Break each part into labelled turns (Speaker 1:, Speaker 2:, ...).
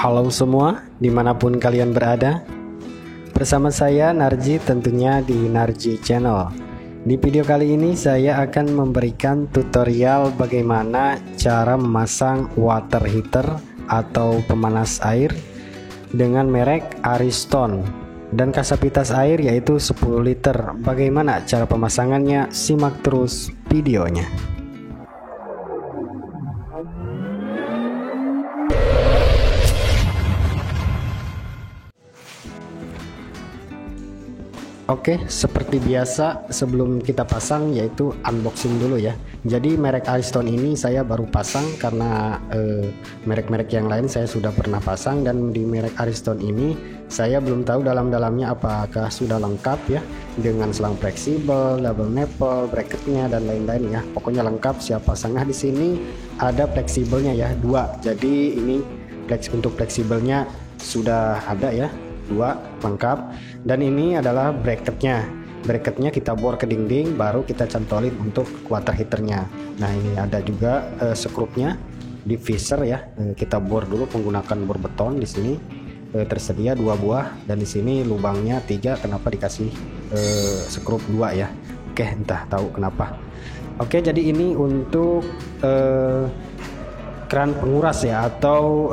Speaker 1: Halo semua, dimanapun kalian berada. Bersama saya Narji, tentunya di Narji Channel. Di video kali ini saya akan memberikan tutorial bagaimana cara memasang water heater atau pemanas air dengan merek Ariston dan kapasitas air yaitu 10 liter. Bagaimana cara pemasangannya? Simak terus videonya. Oke, seperti biasa sebelum kita pasang yaitu unboxing dulu ya. Jadi merek Ariston ini saya baru pasang karena merek-merek yang lain saya sudah pernah pasang, dan di merek Ariston ini saya belum tahu dalam-dalamnya apakah sudah lengkap ya, dengan selang fleksibel, double nipple, bracketnya dan lain-lain ya. Pokoknya lengkap siap pasang. Nah, di sini ada fleksibelnya ya, 2. Jadi ini untuk fleksibelnya sudah ada ya, 2 lengkap, dan ini adalah bracketnya kita bor ke dinding, baru kita cantolin untuk water heaternya. Nah, ini ada juga skrupnya di visor ya, kita bor dulu menggunakan bor beton. Di sini tersedia 2 buah, dan di sini lubangnya 3. Kenapa dikasih skrup 2 ya? Oke, entah tahu kenapa. Oke, jadi ini untuk keran penguras ya, atau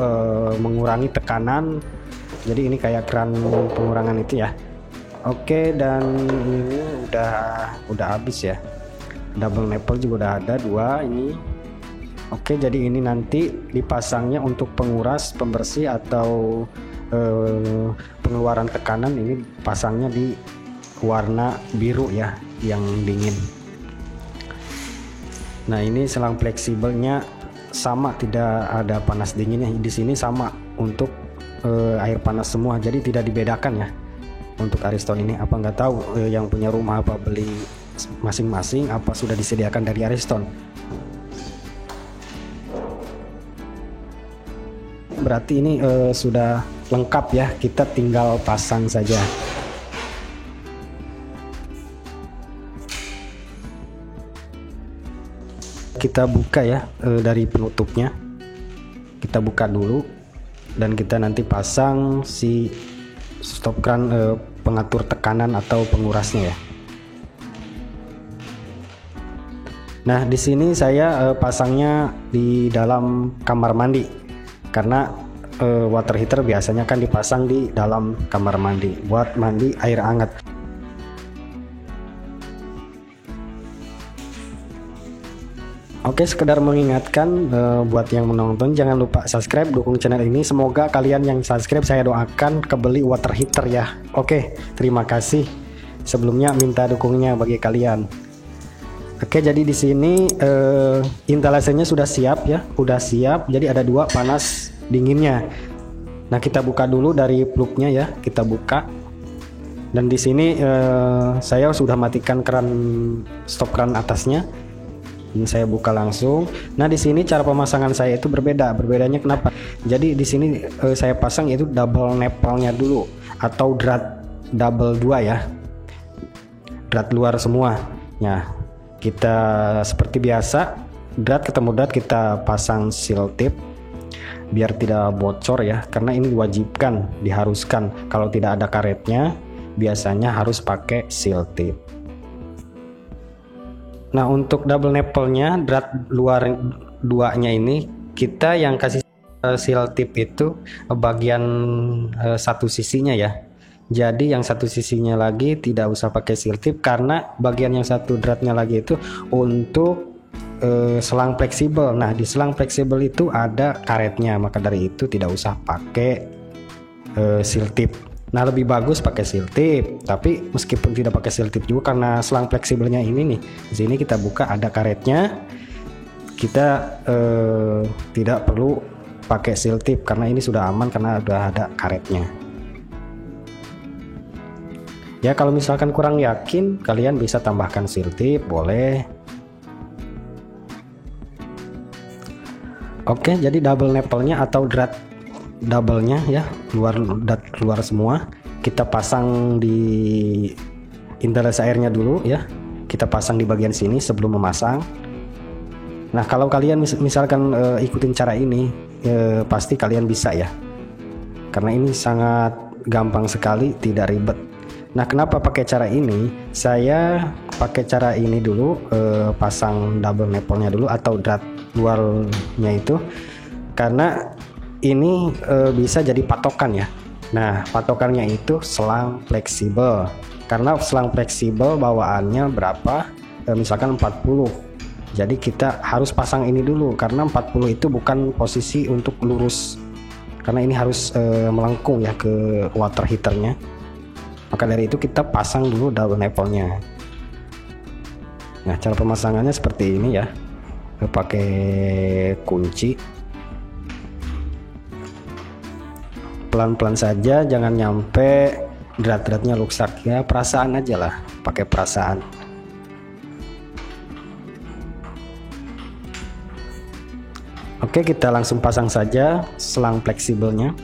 Speaker 1: mengurangi tekanan. Jadi ini kayak keran pengurangan itu ya. Oke, dan ini udah habis ya. Double nipple juga udah ada 2 ini. Oke, jadi ini nanti dipasangnya untuk penguras, pembersih atau pengeluaran tekanan. Ini pasangnya di warna biru ya, yang dingin. Nah, ini selang fleksibelnya sama, tidak ada panas dinginnya. Di sini sama untuk air panas semua, jadi tidak dibedakan ya untuk Ariston ini. Apa nggak tahu yang punya rumah apa beli masing-masing, apa sudah disediakan dari Ariston. Berarti ini sudah lengkap ya, kita tinggal pasang saja. Kita buka ya, dari penutupnya kita buka dulu, dan kita nanti pasang si stop keran pengatur tekanan atau pengurasnya ya. Nah, di sini saya pasangnya di dalam kamar mandi, karena water heater biasanya kan dipasang di dalam kamar mandi buat mandi air hangat. Oke, sekedar mengingatkan buat yang menonton, jangan lupa subscribe, dukung channel ini. Semoga kalian yang subscribe saya doakan kebeli water heater ya. Oke, terima kasih. Sebelumnya minta dukungnya bagi kalian. Oke, jadi di sini instalasenya sudah siap ya, udah siap. Jadi ada 2 panas dinginnya. Nah, kita buka dulu dari plugnya ya, kita buka. Dan di sini saya sudah matikan keran stop keran atasnya. Ini saya buka langsung. Nah, di sini cara pemasangan saya itu berbeda. Berbedanya kenapa? Jadi di sini saya pasang itu double nipple-nya dulu, atau drat double 2 ya. Drat luar semua. Nah, kita seperti biasa, drat ketemu drat kita pasang seal tip biar tidak bocor ya, karena ini diwajibkan, diharuskan. Kalau tidak ada karetnya, biasanya harus pakai seal tip. Nah, untuk double nipple-nya, drat luar 2-nya ini, kita yang kasih seal tip itu bagian satu sisinya ya. Jadi yang satu sisinya lagi tidak usah pakai seal tip, karena bagian yang satu dratnya lagi itu untuk selang fleksibel. Nah, di selang fleksibel itu ada karetnya, maka dari itu tidak usah pakai seal tip. Nah, lebih bagus pakai seal tip, tapi meskipun tidak pakai seal tip juga, karena selang fleksibelnya ini nih, di sini kita buka ada karetnya, kita tidak perlu pakai seal tip karena ini sudah aman, karena sudah ada karetnya. Ya, kalau misalkan kurang yakin, kalian bisa tambahkan seal tip, boleh. Oke, jadi double nipple-nya atau drat double-nya ya, luar semua, kita pasang di installasi airnya dulu ya. Kita pasang di bagian sini sebelum memasang. Nah, kalau kalian misalkan ikutin cara ini, pasti kalian bisa ya. karena ini sangat gampang sekali, tidak ribet. Nah, kenapa pakai cara ini? Saya pakai cara ini dulu, pasang double nipple-nya dulu atau drat luarnya itu, karena ini bisa jadi patokan ya. Nah, patokannya itu selang fleksibel. Karena selang fleksibel bawaannya berapa? Misalkan 40. Jadi kita harus pasang ini dulu karena 40 itu bukan posisi untuk lurus. Karena ini harus melengkung ya ke water heaternya. Maka dari itu kita pasang dulu double nipple-nya. Nah, cara pemasangannya seperti ini ya. Pakai kunci. Pelan-pelan saja, jangan nyampe drat-dratnya rusak ya, perasaan aja lah, pakai perasaan. Oke, kita langsung pasang saja selang fleksibelnya.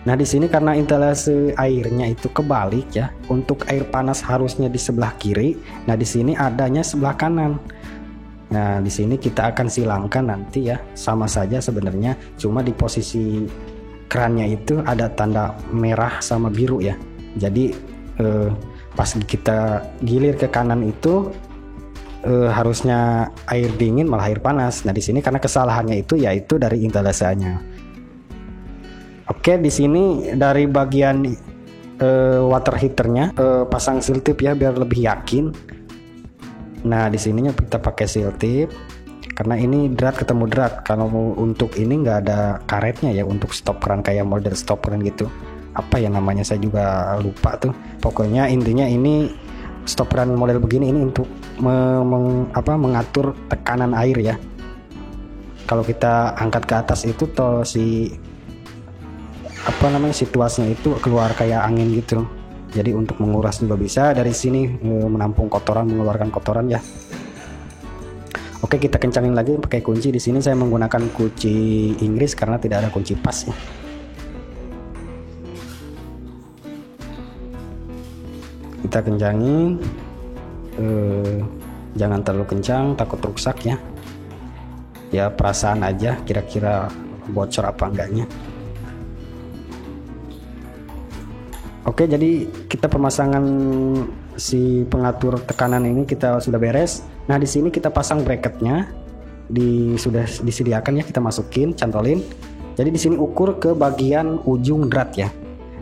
Speaker 1: Nah, di sini karena instalasi airnya itu kebalik ya, untuk air panas harusnya di sebelah kiri. Nah, di sini adanya sebelah kanan. Nah, di sini kita akan silangkan nanti ya, sama saja sebenarnya, cuma di posisi kerannya itu ada tanda merah sama biru ya. Jadi pas kita gilir ke kanan itu harusnya air dingin malah air panas. Nah, di sini karena kesalahannya itu yaitu dari instalasanya. Oke, di sini dari bagian water heaternya pasang seal tip ya biar lebih yakin. Nah, di sininya kita pakai seal tip. Karena ini drat ketemu drat. Kalau untuk ini nggak ada karetnya ya, untuk stop keran kayak model stop keran gitu. Apa ya namanya, saya juga lupa tuh. Pokoknya intinya ini stop keran model begini ini untuk mengatur tekanan air ya. Kalau kita angkat ke atas itu toh situasinya itu keluar kayak angin gitu. Jadi untuk menguras juga bisa. Dari sini menampung kotoran, mengeluarkan kotoran ya. Oke, kita kencangin lagi pakai kunci. Di sini saya menggunakan kunci Inggris karena tidak ada kunci pas ya. Kita kencangin, jangan terlalu kencang, takut rusak ya. Ya perasaan aja, kira-kira bocor apa enggaknya. Oke, jadi kita pemasangan si pengatur tekanan ini kita sudah beres. Nah, di sini kita pasang bracketnya, sudah disediakan ya, kita masukin, cantolin. Jadi di sini ukur ke bagian ujung drat ya.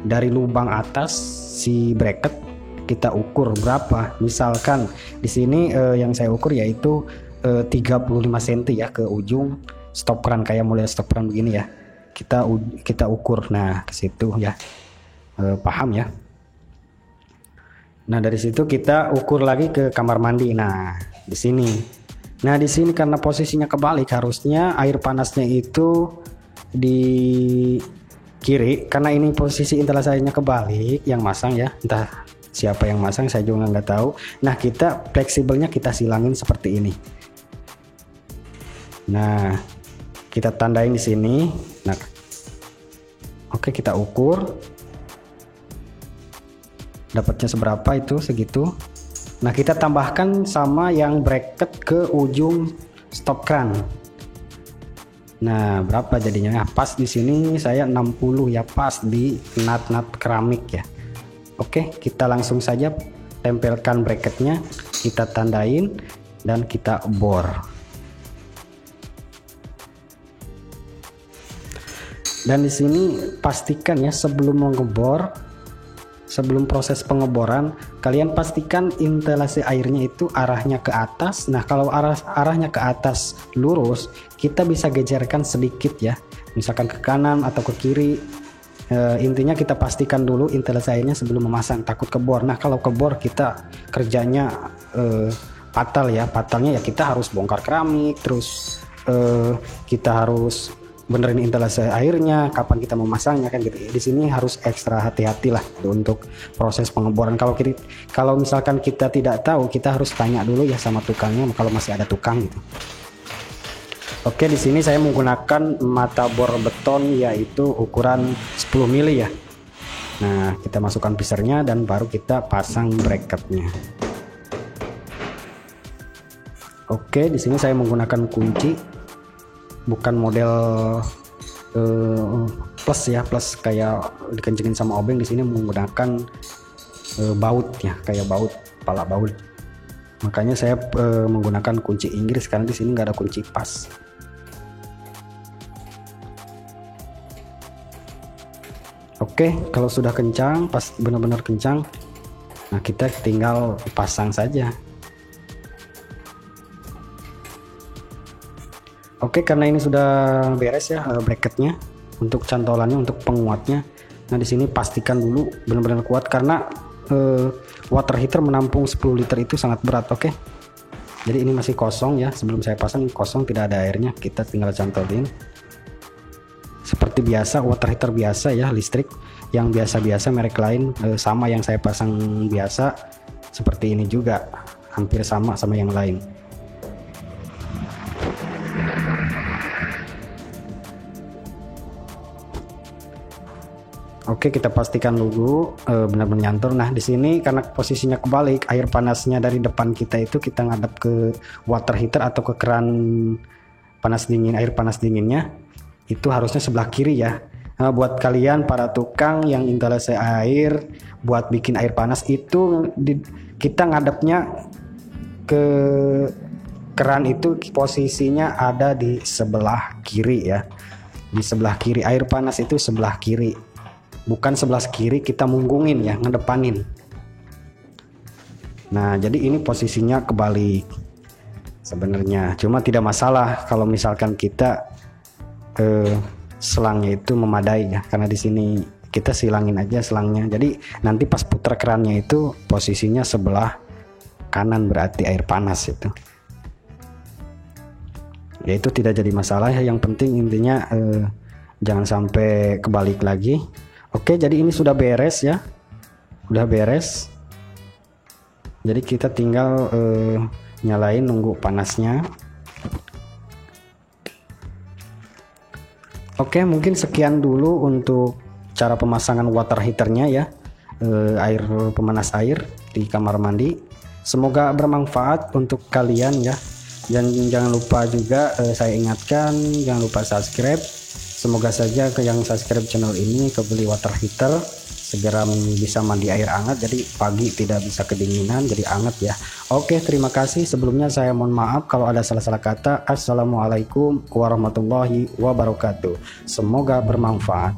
Speaker 1: Dari lubang atas si bracket kita ukur berapa. Misalkan di sini yang saya ukur yaitu 35 cm ya ke ujung stop keran kayak model stop keran begini ya. Kita ukur. Nah, ke situ ya. Paham ya. Nah, dari situ kita ukur lagi ke kamar mandi. Nah, di sini. Nah, di sini karena posisinya kebalik, harusnya air panasnya itu di kiri. Karena ini posisi instalasanya kebalik, yang masang ya. Entah siapa yang masang, saya juga nggak tahu. Nah, kita fleksibelnya kita silangin seperti ini. Nah, kita tandain di sini. Nah, oke, kita ukur. Dapatnya seberapa itu, segitu. Nah, kita tambahkan sama yang bracket ke ujung stop keran. Nah, berapa jadinya? Nah, pas di sini saya 60 ya, pas di nut keramik ya. Oke, kita langsung saja tempelkan bracketnya, kita tandain dan kita bor. Dan di sini pastikan ya, sebelum proses pengeboran, kalian pastikan instalasi airnya itu arahnya ke atas. Nah, kalau arahnya ke atas lurus, kita bisa geserkan sedikit ya, misalkan ke kanan atau ke kiri. Intinya kita pastikan dulu instalasi airnya sebelum memasang, takut kebor. Nah, kalau kebor kita kerjanya fatal ya. Fatalnya ya kita harus bongkar keramik, terus kita harus benerin instalasi airnya, kapan kita memasangnya kan gitu. Di sini harus ekstra hati-hati lah untuk proses pengeboran. Kalau misalkan kita tidak tahu, kita harus tanya dulu ya sama tukangnya kalau masih ada tukang gitu. Oke, di sini saya menggunakan mata bor beton yaitu ukuran 10 mili ya. Nah, kita masukkan pisernya dan baru kita pasang bracketnya. Oke, di sini saya menggunakan kunci, bukan model plus ya, plus kayak dikencengin sama obeng. Di sini menggunakan baut ya, kayak baut, pala baut. Makanya saya menggunakan kunci Inggris karena di sini nggak ada kunci pas. Oke, kalau sudah kencang, pas benar-benar kencang, nah kita tinggal pasang saja. Oke, karena ini sudah beres ya bracketnya, untuk cantolannya, untuk penguatnya. Nah di sini pastikan dulu benar-benar kuat karena water heater menampung 10 liter itu sangat berat. Oke, jadi ini masih kosong ya, sebelum saya pasang ini kosong, tidak ada airnya. Kita tinggal cantolin seperti biasa, water heater biasa ya, listrik yang biasa-biasa, merek lain sama yang saya pasang biasa, seperti ini juga, hampir sama yang lain. Oke, kita pastikan dulu benar-benar nyantor. Nah di sini karena posisinya kebalik, air panasnya dari depan kita itu kita ngadep ke water heater atau ke keran panas dingin, air panas dinginnya itu harusnya sebelah kiri ya. Nah, buat kalian para tukang yang instalasi air buat bikin air panas itu kita ngadepnya ke keran itu posisinya ada di sebelah kiri ya, di sebelah kiri. Air panas itu sebelah kiri, bukan sebelah kiri kita munggungin ya, ngedepanin. Nah jadi ini posisinya kebalik sebenarnya, cuma tidak masalah kalau misalkan kita selangnya itu memadai ya, karena di sini kita silangin aja selangnya. Jadi nanti pas putar kerannya itu posisinya sebelah kanan, berarti air panas itu. Ya itu tidak jadi masalah ya, yang penting intinya jangan sampai kebalik lagi. Oke, jadi ini sudah beres ya, udah beres. Jadi kita tinggal nyalain, nunggu panasnya. Oke, mungkin sekian dulu untuk cara pemasangan water heaternya ya, air pemanas air di kamar mandi. Semoga bermanfaat untuk kalian ya. Dan jangan lupa juga saya ingatkan, jangan lupa subscribe. Semoga saja yang subscribe channel ini kebeli water heater segera bisa mandi air hangat, jadi pagi tidak bisa kedinginan, jadi hangat ya. Oke, terima kasih. Sebelumnya saya mohon maaf kalau ada salah-salah kata. Assalamualaikum warahmatullahi wabarakatuh. Semoga bermanfaat.